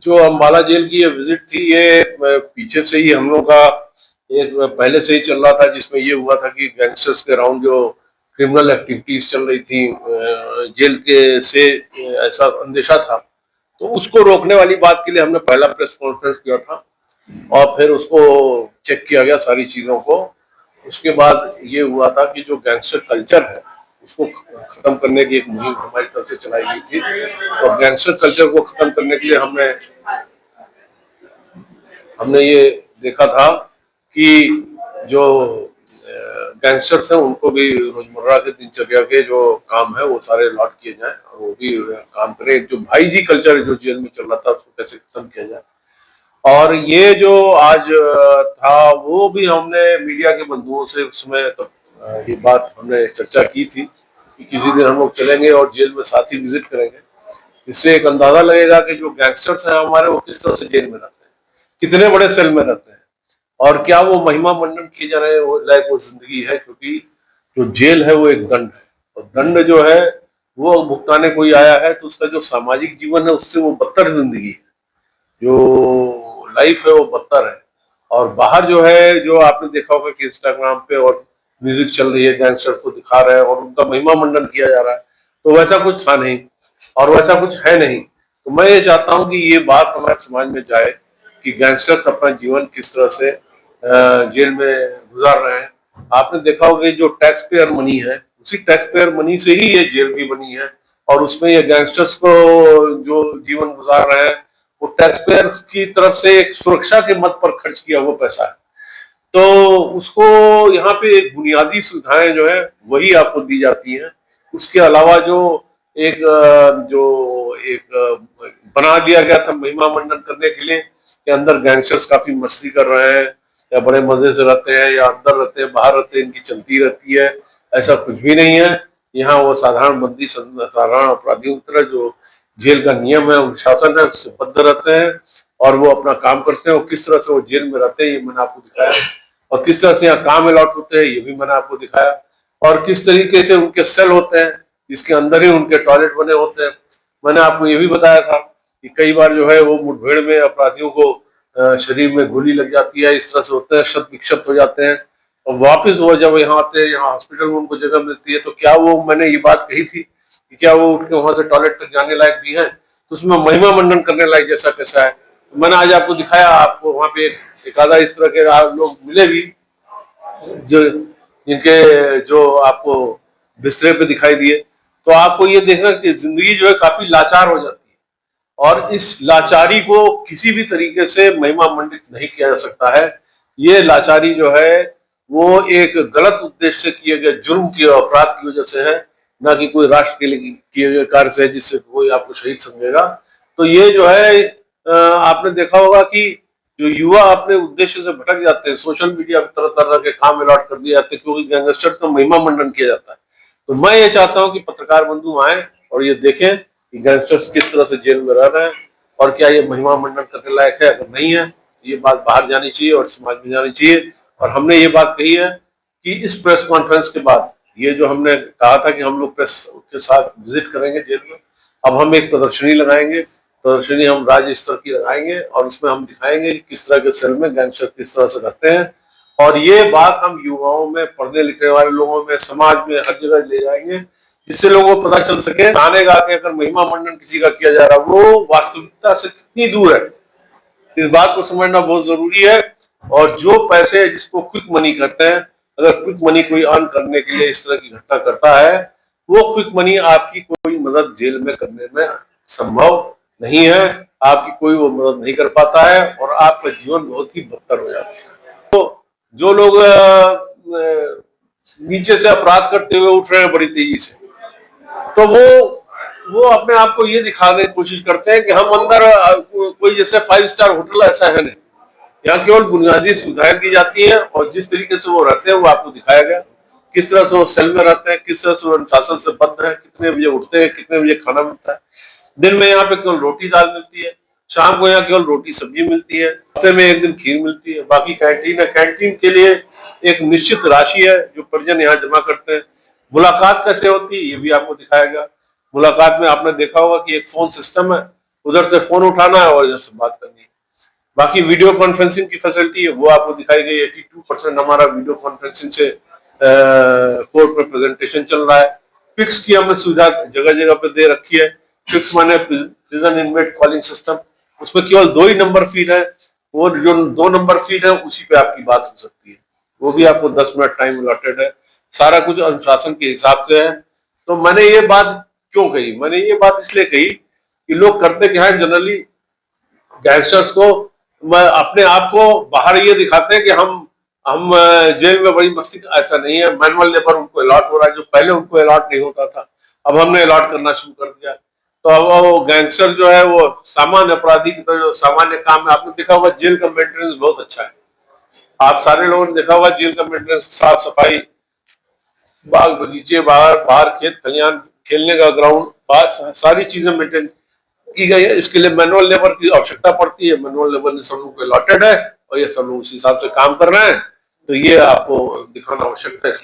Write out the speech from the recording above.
जो अम्बाला जेल की ये विजिट थी, ये पीछे से ही हम लोग का एक पहले से ही चल रहा था, जिसमें ये हुआ था कि गैंगस्टर्स के अराउंड जो क्रिमिनल एक्टिविटीज चल रही थी जेल के से ऐसा अंदेशा था। तो उसको रोकने वाली बात के लिए हमने पहला प्रेस कॉन्फ्रेंस किया था और फिर उसको चेक किया गया सारी चीजों को। उसके बाद ये हुआ था कि जो गैंगस्टर कल्चर है उसको खत्म करने की एक मुहिम हमारी तरफ से चलाई गई थी। और गैंगस्टर कल्चर को खत्म करने के लिए हमने हमने ये देखा था कि जो गैंगस्टर्स हैं उनको भी रोजमर्रा के दिनचर्या के जो काम है वो सारे अलॉट किए जाए और वो भी काम करें। जो भाई जी कल्चर जो जेल में चल रहा था उसको कैसे खत्म किया जाए। और ये जो आज था वो भी हमने मीडिया के बंधुओं से उस समय तब ये बात हमने चर्चा की थी कि किसी दिन हम लोग चलेंगे और जेल में साथ ही विजिट करेंगे। इससे एक अंदाजा लगेगा कि जो गैंगस्टर्स हैं हमारे वो किस तरह से जेल में रहते हैं, कितने बड़े सेल में रहते हैं और क्या वो महिमा मंडन किए जा रहे हैं वो लाइक वो जिंदगी है। क्योंकि जो जेल है वो एक दंड है और दंड जो है वो भुगताने कोई आया है तो उसका जो सामाजिक जीवन है उससे वो बदतर जिंदगी है, जो लाइफ है वो बदतर है। और बाहर जो है, जो आपने देखा होगा कि इंस्टाग्राम पे और म्यूजिक चल रही है, गैंगस्टर को दिखा रहे हैं और उनका महिमा मंडन किया जा रहा है, तो वैसा कुछ था नहीं और वैसा कुछ है नहीं। तो मैं ये चाहता हूँ कि ये बात हमारे समाज में जाए कि गैंगस्टर्स अपना जीवन किस तरह से जेल में गुजार रहे हैं। आपने देखा होगा कि जो टैक्स पेयर मनी है उसी टैक्स पेयर मनी से ही ये जेल भी बनी है और उसमें ये गैंगस्टर्स को जो जीवन गुजार रहे हैं वो टैक्स पेयर की तरफ से एक सुरक्षा के मद पर खर्च किया हुआ पैसा है। तो उसको यहाँ पे एक बुनियादी सुविधाएं जो है वही आपको दी जाती हैं। उसके अलावा जो बना दिया गया था महिमा मंडन करने के लिए कि अंदर गैंगस्टर्स काफी मस्ती कर रहे हैं या बड़े मजे से रहते हैं या अंदर रहते हैं बाहर रहते हैं, इनकी चलती रहती है, ऐसा कुछ भी नहीं है। यहाँ वो साधारण बंदी साधारण अपराधियों की तरह जो जेल का नियम है अनुशासन है उससे बद्ध रहते हैं और वो अपना काम करते हैं। और किस तरह से वो जेल में रहते हैं ये मैंने आपको दिखाया और किस तरह से यहाँ काम अलॉट होते हैं ये भी मैंने आपको दिखाया और किस तरीके से उनके सेल होते हैं जिसके अंदर ही उनके टॉयलेट बने होते हैं। मैंने आपको ये भी बताया था कि कई बार जो है वो मुठभेड़ में अपराधियों को शरीर में गोली लग जाती है, इस तरह से होता है, क्षत विक्षत हो जाते हैं और वापस वो जब यहाँ आते हैं, यहाँ हॉस्पिटल में उनको जगह मिलती है तो क्या वो, मैंने ये बात कही थी कि क्या वो उठ के वहां से टॉयलेट तक जाने लायक भी है, तो उसमें महिमा मंडन करने लायक जैसा कैसा है। तो मैंने आज आपको दिखाया, आपको वहां पे एक आधा इस तरह के लोग मिले भी जो जिनके जो आपको बिस्तरे पे दिखाई दिए। तो आपको ये देखना कि जिंदगी जो है काफी लाचार हो जाती है और इस लाचारी को किसी भी तरीके से महिमा मंडित नहीं किया जा सकता है। ये लाचारी जो है वो एक गलत उद्देश्य से किए गए जुर्म की अपराध की वजह से है, ना कि कोई राष्ट्र के लिए किए गए कार्य से है जिससे कोई आपको शहीद समझेगा। तो ये जो है आपने देखा होगा कि जो युवा अपने उद्देश्य से भटक जाते हैं, सोशल मीडिया पर तरह तरह के काम अलॉट कर दिए जाते हैं क्योंकि गैंगस्टर्स का महिमा मंडन किया जाता है। तो मैं ये चाहता हूं कि पत्रकार बंधु आए और ये देखें कि गैंगस्टर्स किस तरह से जेल में रह रहे हैं और क्या ये महिमा मंडन करने लायक है। अगर नहीं है ये बात बाहर जानी चाहिए और समाज में जानी चाहिए। और हमने ये बात कही है कि इस प्रेस कॉन्फ्रेंस के बाद ये जो हमने कहा था कि हम लोग प्रेस के साथ विजिट करेंगे जेल में, अब हम एक प्रदर्शनी लगाएंगे। प्रदर्शनी हम राज्य स्तर की लगाएंगे और उसमें हम दिखाएंगे कि किस तरह के सेल में गैंगस्टर किस तरह से रहते हैं। और ये बात हम युवाओं में, पढ़ने लिखने वाले लोगों में, समाज में हर जगह ले जाएंगे जिससे लोगों को पता चल सके गाने गा के अगर महिमा मंडन किसी का किया जा रहा है वो वास्तविकता से कितनी दूर है। इस बात को समझना बहुत जरूरी है। और जो पैसे जिसको क्विक मनी कहते हैं, अगर क्विक मनी कोई अर्न करने के लिए इस तरह की घटना करता है, वो क्विक मनी आपकी कोई मदद जेल में करने में संभव नहीं है, आपकी कोई वो मदद नहीं कर पाता है और आपका जीवन बहुत ही बदतर हो जाता है। तो जो लोग नीचे से अपराध करते हुए उठ रहे हैं बड़ी तेजी से, तो वो अपने आप को ये दिखाने की कोशिश करते हैं कि हम अंदर कोई जैसे 5 स्टार होटल ऐसा है नहीं। यहाँ केवल बुनियादी सुविधाएं दी जाती हैं और जिस तरीके से वो रहते हैं वो आपको दिखाया गया, किस तरह से वो सेल में रहते हैं, किस तरह से वो अनुशासन से बद्ध है, कितने बजे उठते हैं, कितने बजे खाना मिलता है। दिन में यहाँ पे केवल रोटी दाल मिलती है, शाम को यहाँ केवल रोटी सब्जी मिलती है, हफ्ते में एक दिन खीर मिलती है, बाकी कैंटीन है। कैंटीन के लिए एक निश्चित राशि है जो परिजन यहाँ जमा करते हैं। मुलाकात कैसे होती है ये भी आपको दिखाया गया। मुलाकात में आपने देखा होगा कि एक फोन सिस्टम है उधर से फोन उठाना है और इधर से बात करनी है। बाकी वीडियो कॉन्फ्रेंसिंग की फैसिलिटी है वो आपको दिखाई गई। 82% हमारा वीडियो कॉन्फ्रेंसिंग से कोर्ट में प्रेजेंटेशन चल रहा है। फिक्स की हमने सुविधा जगह जगह पे दे रखी है। फिक्स माने प्रिजन इनमेट कॉलिंग सिस्टम, उसमें केवल 2 ही नंबर फीड है, वो जो 2 नंबर फीड है उसी पे आपकी बात हो सकती है। वो भी आपको 10 मिनट टाइम अलॉटेड है। सारा कुछ अनुशासन के हिसाब से है। तो मैंने ये बात क्यों कही, मैंने ये बात इसलिए कही कि लोग करते क्या है जनरली, गैंगस्टर्स को अपने आप को बाहर ये दिखाते हैं कि हम जेल में बड़ी मस्ती, ऐसा नहीं है। मैनुअल लेबर उनको अलॉट हो रहा है जो पहले उनको अलॉट नहीं होता था, अब हमने अलॉट करना शुरू कर दिया। तो अब वो गैंगस्टर जो है वो सामान्य अपराधी की तरह जो सामान्य काम है, आपने देखा होगा जेल का मेंटेनेंस बहुत अच्छा है। आप सारे लोगों ने देखा होगा जेल का मेंटेनेंस, साफ सफाई, बाग बगीचे, बाहर बाहर खेत खलियान, खेलने का ग्राउंड, सारी चीजें मेंटेन की गई है। इसके लिए मैनुअल लेबर की आवश्यकता पड़ती है। मैनुअल लेबर ने सब लोग को अलॉटेड है और ये सब लोग उस हिसाब से काम कर रहे हैं। तो ये आपको दिखाना आवश्यकता है।